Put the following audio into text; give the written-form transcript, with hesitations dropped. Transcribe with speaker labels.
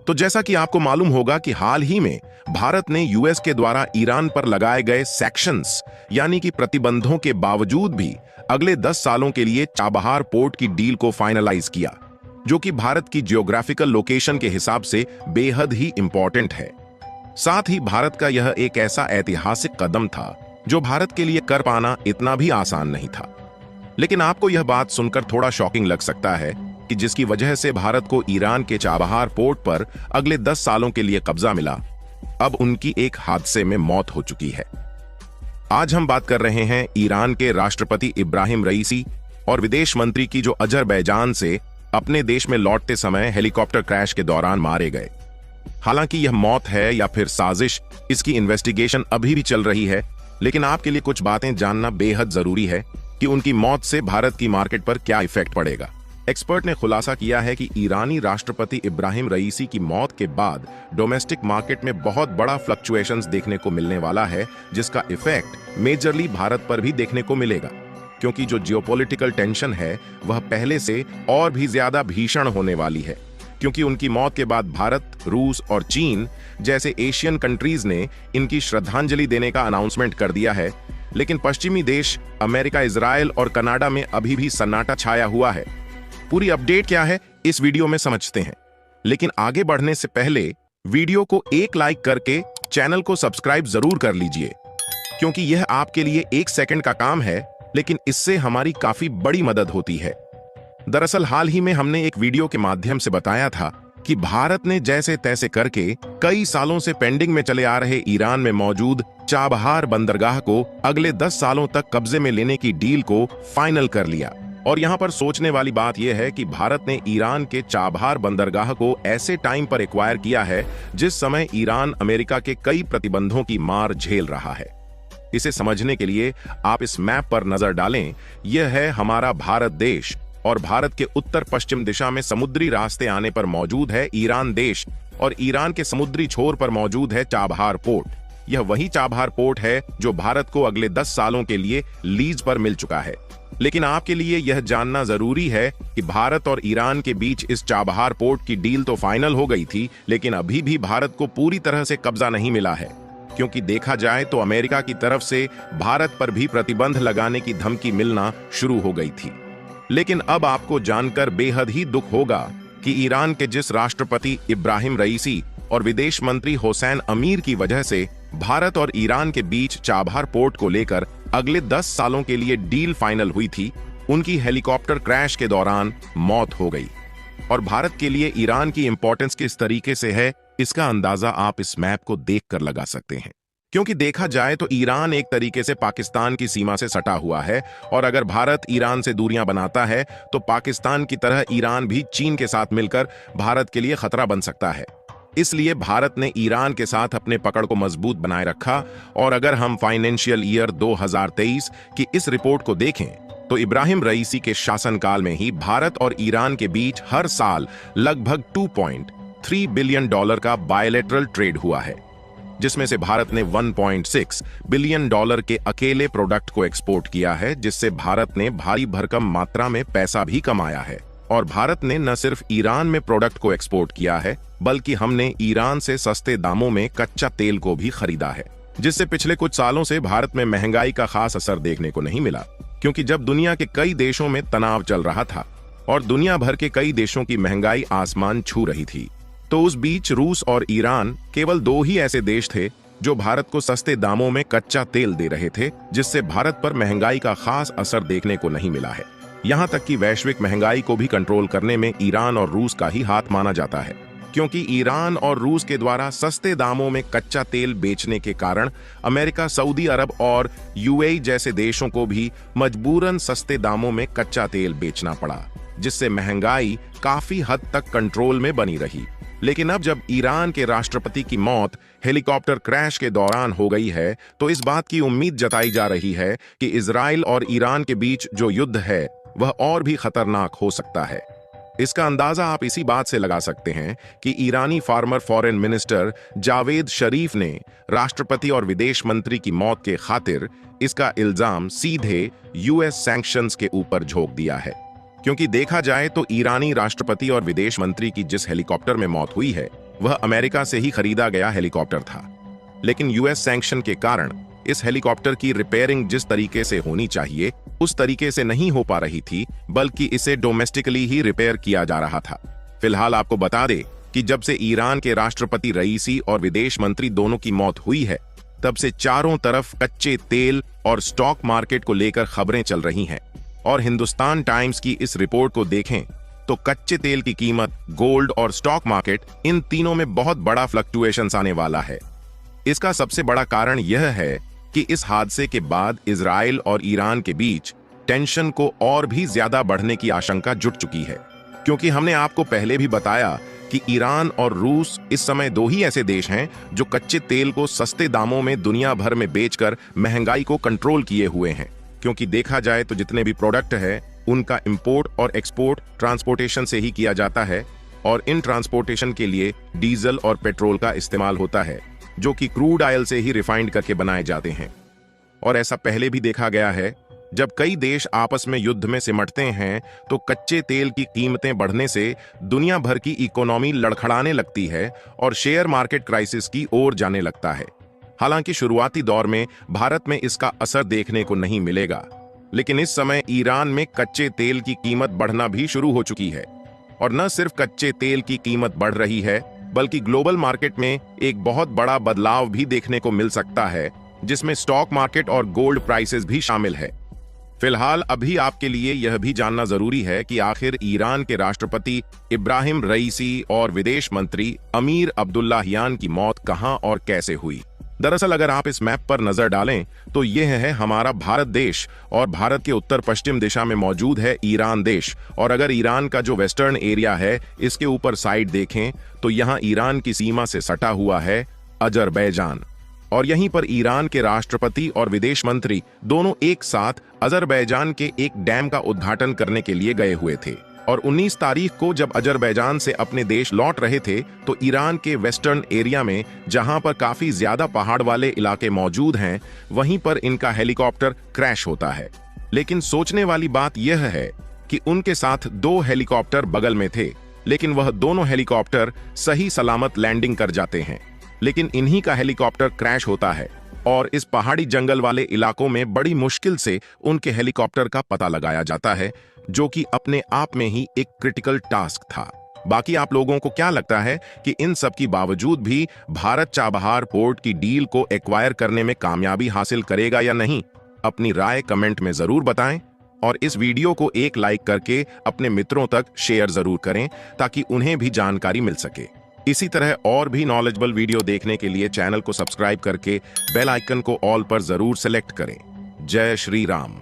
Speaker 1: तो जैसा कि आपको मालूम होगा कि हाल ही में भारत ने यूएस के द्वारा ईरान पर लगाए गए सैक्शंस यानी कि प्रतिबंधों के बावजूद भी अगले 10 सालों के लिए चाबहार पोर्ट की डील को फाइनलाइज किया, जो कि भारत की जियोग्राफिकल लोकेशन के हिसाब से बेहद ही इंपॉर्टेंट है। साथ ही भारत का यह एक ऐसा ऐतिहासिक कदम था जो भारत के लिए कर पाना इतना भी आसान नहीं था। लेकिन आपको यह बात सुनकर थोड़ा शॉकिंग लग सकता है कि जिसकी वजह से भारत को ईरान के चाबहार पोर्ट पर अगले 10 सालों के लिए कब्जा मिला, अब उनकी एक हादसे में मौत हो चुकी है। आज हम बात कर रहे हैं ईरान के राष्ट्रपति इब्राहिम रईसी और विदेश मंत्री की, जो अजरबैजान से अपने देश में लौटते समय हेलीकॉप्टर क्रैश के दौरान मारे गए। हालांकि यह मौत है या फिर साजिश, इसकी इन्वेस्टिगेशन अभी भी चल रही है, लेकिन आपके लिए कुछ बातें जानना बेहद जरूरी है कि उनकी मौत से भारत की मार्केट पर क्या इफेक्ट पड़ेगा। एक्सपर्ट ने खुलासा किया है कि ईरानी राष्ट्रपति इब्राहिम रईसी की मौत के बाद डोमेस्टिक मार्केट में बहुत बड़ा फ्लक्चुएशंस देखने को मिलने वाला है, जिसका इफेक्ट मेजरली भारत पर भी देखने को मिलेगा, क्योंकि जो जियोपॉलिटिकल टेंशन है वह पहले से और भी ज्यादा भीषण होने वाली है। क्योंकि उनकी मौत के बाद भारत, रूस और चीन जैसे एशियन कंट्रीज ने इनकी श्रद्धांजलि देने का अनाउंसमेंट कर दिया है, लेकिन पश्चिमी देश अमेरिका, इजराइल और कनाडा में अभी भी सन्नाटा छाया हुआ है। पूरी अपडेट क्या है इस वीडियो में समझते हैं, लेकिन आगे बढ़ने से पहले वीडियो को एक लाइक करके चैनल को सब्सक्राइब जरूर कर लीजिए, क्योंकि यह आपके लिए 1 सेकंड का काम है, लेकिन इससे हमारी काफी बड़ी मदद होती है। दरअसल हाल ही में हमने एक वीडियो के माध्यम से बताया था कि भारत ने जैसे तैसे करके कई सालों से पेंडिंग में चले आ रहे ईरान में मौजूद चाबहार बंदरगाह को अगले 10 सालों तक कब्जे में लेने की डील को फाइनल कर लिया। और यहाँ पर सोचने वाली बात यह है कि भारत ने ईरान के चाबहार बंदरगाह को ऐसे टाइम पर एक्वायर किया है जिस समय ईरान अमेरिका के कई प्रतिबंधों की मार झेल रहा है। इसे समझने के लिए आप इस मैप पर नजर डालें। यह है हमारा भारत देश, और भारत के उत्तर पश्चिम दिशा में समुद्री रास्ते आने पर मौजूद है ईरान देश, और ईरान के समुद्री छोर पर मौजूद है चाबहार पोर्ट। यह वही चाबहार पोर्ट है जो भारत को अगले 10 सालों के लिए लीज पर मिल चुका है। लेकिन आपके लिए यह जानना जरूरी है कि भारत और ईरान के बीच इस चाबहार पोर्ट की डील तो फाइनल हो गई थी, लेकिन अभी भी भारत को पूरी तरह से कब्जा नहीं मिला है, क्योंकि देखा जाए तो अमेरिका की तरफ से भारत पर भी प्रतिबंध लगाने की धमकी मिलना शुरू हो गई थी। लेकिन अब आपको जानकर बेहद ही दुख होगा कि ईरान के जिस राष्ट्रपति इब्राहिम रईसी और विदेश मंत्री हुसैन अमीर की वजह से भारत और ईरान के बीच चाबहार पोर्ट को लेकर अगले 10 सालों के लिए डील फाइनल हुई थी, उनकी हेलीकॉप्टर क्रैश के दौरान मौत हो गई। और भारत के लिए ईरान की इंपॉर्टेंस किस तरीके से है, इसका अंदाजा आप इस मैप को देखकर लगा सकते हैं। क्योंकि देखा जाए तो ईरान एक तरीके से पाकिस्तान की सीमा से सटा हुआ है, और अगर भारत ईरान से दूरियां बनाता है तो पाकिस्तान की तरह ईरान भी चीन के साथ मिलकर भारत के लिए खतरा बन सकता है। इसलिए भारत ने ईरान के साथ अपने पकड़ को मजबूत बनाए रखा। और अगर हम फाइनेंशियल ईयर 2023 की इस रिपोर्ट को देखें तो इब्राहिम रईसी के शासनकाल में ही भारत और ईरान के बीच हर साल लगभग $2.3 बिलियन का बायलैटरल ट्रेड हुआ है, जिसमें से भारत ने $1.6 बिलियन के अकेले प्रोडक्ट को एक्सपोर्ट किया है, जिससे भारत ने भारी भरकम मात्रा में पैसा भी कमाया है। और भारत ने न सिर्फ ईरान में प्रोडक्ट को एक्सपोर्ट किया है, बल्कि हमने ईरान से सस्ते दामों में कच्चा तेल को भी खरीदा है, जिससे पिछले कुछ सालों से भारत में महंगाई का खास असर देखने को नहीं मिला। क्योंकि जब दुनिया के कई देशों में तनाव चल रहा था और दुनिया भर के कई देशों की महंगाई आसमान छू रही थी, तो उस बीच रूस और ईरान केवल 2 ही ऐसे देश थे जो भारत को सस्ते दामों में कच्चा तेल दे रहे थे, जिससे भारत पर महंगाई का खास असर देखने को नहीं मिला है। यहाँ तक कि वैश्विक महंगाई को भी कंट्रोल करने में ईरान और रूस का ही हाथ माना जाता है, क्योंकि ईरान और रूस के द्वारा सस्ते दामों में कच्चा तेल बेचने के कारण अमेरिका, सऊदी अरब और यूएई जैसे देशों को भी मजबूरन सस्ते दामों में कच्चा तेल बेचना पड़ा, जिससे महंगाई काफी हद तक कंट्रोल में बनी रही। लेकिन अब जब ईरान के राष्ट्रपति की मौत हेलीकॉप्टर क्रैश के दौरान हो गई है, तो इस बात की उम्मीद जताई जा रही है कि इजराइल और ईरान के बीच जो युद्ध है वह और भी खतरनाक हो सकता है। इसका अंदाजा आप इसी बात से लगा सकते हैं कि ईरानी फॉर्मर फॉरेन मिनिस्टर जावेद शरीफ ने राष्ट्रपति और विदेश मंत्री की मौत के खातिर इसका इल्जाम सीधे यूएस सैंक्शंस के ऊपर झोंक दिया है। क्योंकि देखा जाए तो ईरानी राष्ट्रपति और विदेश मंत्री की जिस हेलीकॉप्टर में मौत हुई है, वह अमेरिका से ही खरीदा गया हेलीकॉप्टर था। लेकिन यूएस सैंक्शन के कारण इस हेलीकॉप्टर की रिपेयरिंग जिस तरीके से होनी चाहिए उस तरीके से नहीं हो पा रही थी, बल्कि इसे डोमेस्टिकली ही रिपेयर किया जा रहा था। फिलहाल आपको बता दे कि जब से ईरान के राष्ट्रपति रईसी और विदेश मंत्री दोनों की मौत हुई है, तब से चारों तरफ कच्चे तेल और स्टॉक मार्केट को लेकर खबरें चल रही हैं। और हिंदुस्तान टाइम्स की इस रिपोर्ट को देखें तो कच्चे तेल की कीमत, गोल्ड और स्टॉक मार्केट, इन तीनों में बहुत बड़ा फ्लक्चुएशंस आने वाला है। इसका सबसे बड़ा कारण यह है कि इस हादसे के बाद इजराइल और ईरान के बीच टेंशन को और भी ज्यादा बढ़ने की आशंका जुट चुकी है, क्योंकि हमने आपको पहले भी बताया कि ईरान और रूस इस समय दो ही ऐसे देश हैं जो कच्चे तेल को सस्ते दामों में दुनिया भर में बेचकर महंगाई को कंट्रोल किए हुए हैं। क्योंकि देखा जाए तो जितने भी प्रोडक्ट है उनका इंपोर्ट और एक्सपोर्ट ट्रांसपोर्टेशन से ही किया जाता है, और इन ट्रांसपोर्टेशन के लिए डीजल और पेट्रोल का इस्तेमाल होता है, जो कि क्रूड ऑयल से ही रिफाइंड करके बनाए जाते हैं। और ऐसा पहले भी देखा गया है, जब कई देश आपस में युद्ध में सिमटते हैं तो कच्चे तेल की कीमतें बढ़ने से दुनिया भर की इकोनॉमी लड़खड़ाने लगती है और शेयर मार्केट क्राइसिस की ओर जाने लगता है। हालांकि शुरुआती दौर में भारत में इसका असर देखने को नहीं मिलेगा, लेकिन इस समय ईरान में कच्चे तेल की कीमत बढ़ना भी शुरू हो चुकी है। और न सिर्फ कच्चे तेल की कीमत बढ़ रही है, बल्कि ग्लोबल मार्केट में एक बहुत बड़ा बदलाव भी देखने को मिल सकता है, जिसमें स्टॉक मार्केट और गोल्ड प्राइसेस भी शामिल है। फिलहाल अभी आपके लिए यह भी जानना जरूरी है कि आखिर ईरान के राष्ट्रपति इब्राहिम रईसी और विदेश मंत्री अमीर अब्दुल्लाहियान की मौत कहां और कैसे हुई। दरअसल अगर आप इस मैप पर नजर डालें तो यह है हमारा भारत देश, और भारत के उत्तर पश्चिम दिशा में मौजूद है ईरान देश। और अगर ईरान का जो वेस्टर्न एरिया है इसके ऊपर साइड देखें तो यहाँ ईरान की सीमा से सटा हुआ है अजरबैजान, और यहीं पर ईरान के राष्ट्रपति और विदेश मंत्री दोनों एक साथ अजरबैजान के एक डैम का उद्घाटन करने के लिए गए हुए थे। और 19 तारीख को जब अजरबैजान से अपने देश लौट रहे थे तो ईरान के वेस्टर्न एरिया में, जहां पर काफी ज्यादा पहाड़ वाले इलाके मौजूद हैं, वहीं पर इनका हेलीकॉप्टर क्रैश होता है। लेकिन सोचने वाली बात यह है कि उनके साथ 2 हेलीकॉप्टर बगल में थे, लेकिन वह दोनों हेलीकॉप्टर सही सलामत लैंडिंग कर जाते हैं। लेकिन इन्हीं का हेलीकॉप्टर क्रैश होता है, और इस पहाड़ी जंगल वाले इलाकों में बड़ी मुश्किल से उनके हेलीकॉप्टर का पता लगाया जाता है, जो कि अपने आप में ही एक क्रिटिकल टास्क था। बाकी आप लोगों को क्या लगता है कि इन सब की बावजूद भी भारत चाबहार पोर्ट की डील को एक्वायर करने में कामयाबी हासिल करेगा या नहीं? अपनी राय कमेंट में जरूर बताएं, और इस वीडियो को एक लाइक करके अपने मित्रों तक शेयर जरूर करें ताकि उन्हें भी जानकारी मिल सके। इसी तरह और भी नॉलेजेबल वीडियो देखने के लिए चैनल को सब्सक्राइब करके बेल आइकन को ऑल पर जरूर सेलेक्ट करें। जय श्री राम।